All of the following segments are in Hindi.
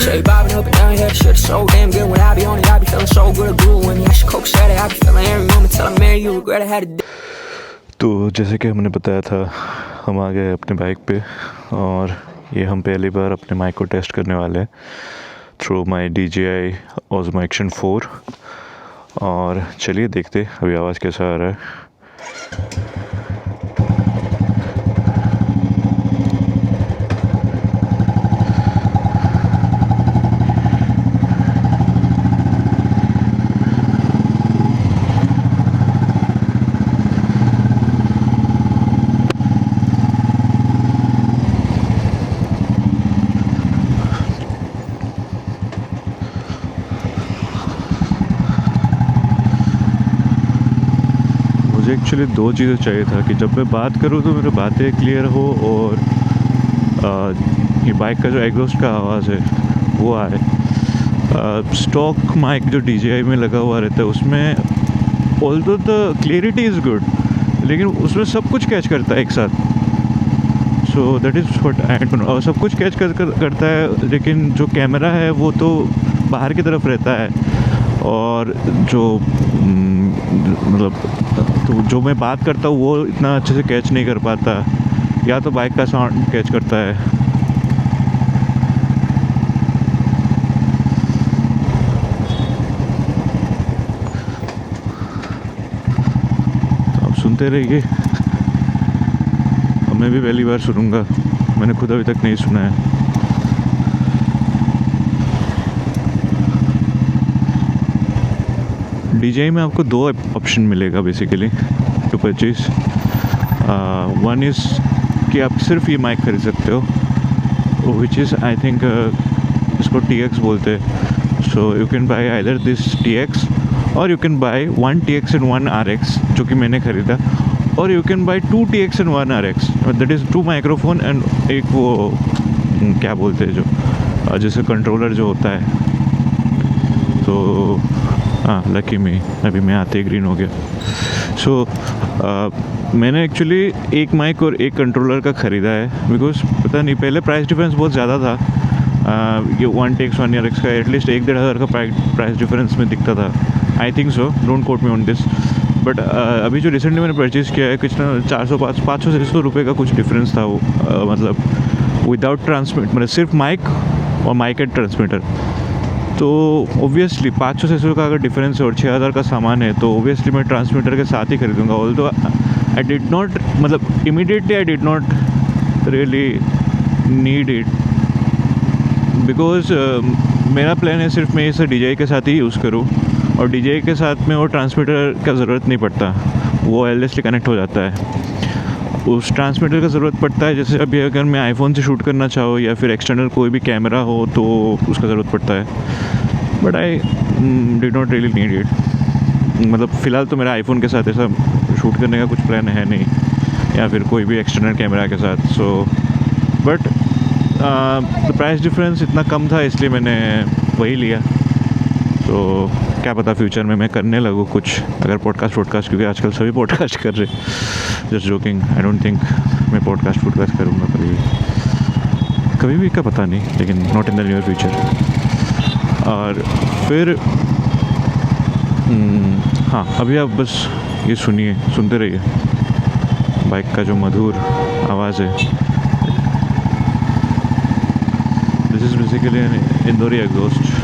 Shit bobbing up and down, yeah, shit so damn good. When I be on it, I be feeling so good. Glue when you actually coke shit, I be feeling every moment till I marry you. Regret I had a. तो जैसे कि हमने बताया था, हम आ गए अपने बाइक पे और ये हम पहली बार अपने माइक को टेस्ट करने वाले हैं through my DJI Osmo Action 4। और चलिए देखते अभी आवाज़ कैसा आ रहा है। मुझे एक्चुअली दो चीज़ें चाहिए था कि जब मैं बात करूँ तो मेरी बातें क्लियर हो और ये बाइक का जो एग्जॉस्ट का आवाज़ है वो आए। स्टॉक माइक जो DJI में लगा हुआ रहता है उसमें although the clarity is good, लेकिन उसमें सब कुछ कैच करता है एक साथ। So that is what I don't know, सब कुछ कैच करता है, लेकिन जो कैमरा है वो तो बाहर की तरफ रहता है और जो मतलब तो जो मैं बात करता हूँ वो इतना अच्छे से कैच नहीं कर पाता, या तो बाइक का साउंड कैच करता है। तो आप सुनते रहिए, अब मैं भी पहली बार सुनूंगा, मैंने खुद अभी तक नहीं सुना है। DJI में आपको दो ऑप्शन मिलेगा basically to purchase. One is कि आप सिर्फ ये माइक खरीद सकते हो, विच इज़ आई थिंक इसको TX बोलते हैं। So you can buy either this TX और you can buy 1 TX and 1 RX, जो कि मैंने ख़रीदा, और you can bye 2 TX and 1 RX, that is 2 microphone and एक वो क्या बोलते हैं जो जैसे कंट्रोलर जो होता है। तो हाँ, लकी में अभी मैं आते ही ग्रीन हो गया। सो मैंने एक्चुअली एक माइक और एक कंट्रोलर का ख़रीदा है, बिकॉज पता नहीं पहले प्राइस डिफरेंस बहुत ज़्यादा था। ये 1 TX 1 RX का एटलीस्ट 1-1.5 हज़ार का प्राइस डिफरेंस में दिखता था। I think so, don't quote me on this, but अभी जो रिसेंटली मैंने परचेज़ किया है कुछ ना 500-600 रुपये का कुछ डिफरेंस था वो, मतलब विदाउट ट्रांसमिट, मतलब सिर्फ माइक और माइक एंड ट्रांसमीटर। तो ओबियसली 500-600 का अगर डिफरेंस है और 6000 का सामान है तो ओबियसली मैं ट्रांसमीटर के साथ ही खरीदूँगा। ऑल्दो आई डिड नॉट, मतलब immediately I did not really need it, because मेरा प्लान है सिर्फ मैं इसे DJI के साथ ही यूज़ करूँ, और DJI के साथ में वो ट्रांसमीटर का ज़रूरत नहीं पड़ता, वो वायरलेसली कनेक्ट हो जाता है। उस ट्रांसमीटर का ज़रूरत पड़ता है जैसे अभी अगर मैं आईफोन से शूट करना चाहूँ या फिर एक्सटर्नल कोई भी कैमरा हो तो उसका ज़रूरत पड़ता है, but I did not really need it. मतलब फ़िलहाल तो मेरा आईफोन के साथ ऐसा शूट करने का कुछ प्लान है नहीं, या फिर कोई भी एक्सटर्नल कैमरा के साथ। So but the price difference इतना कम था इसलिए मैंने वही लिया। तो क्या पता फ्यूचर में मैं करने लगूँ कुछ, अगर पॉडकास्ट क्योंकि आजकल सभी पॉडकास्ट कर रहे, just joking, I don't think मैं पॉडकास्ट करूँगा कभी भी का पता नहीं, लेकिन not in the near future. और फिर हाँ, अभी आप बस ये सुनते रहिए बाइक का जो मधुर आवाज़ है। This is basically an Indori exhaust.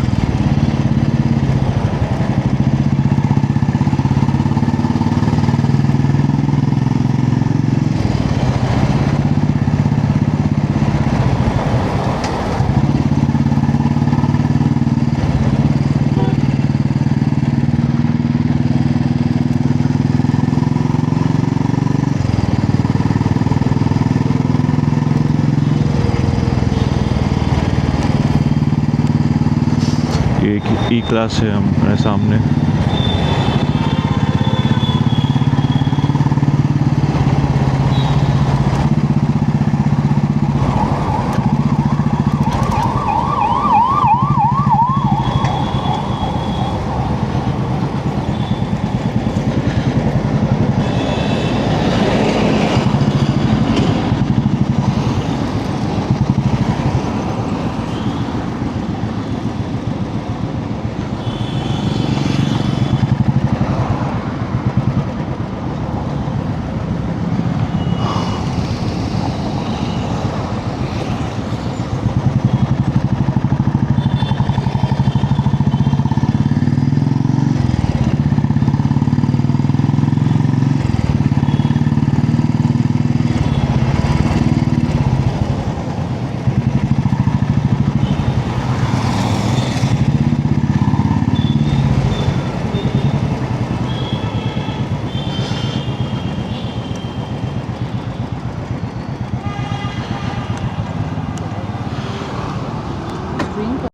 एक ई क्लास है हमारे सामने। Drink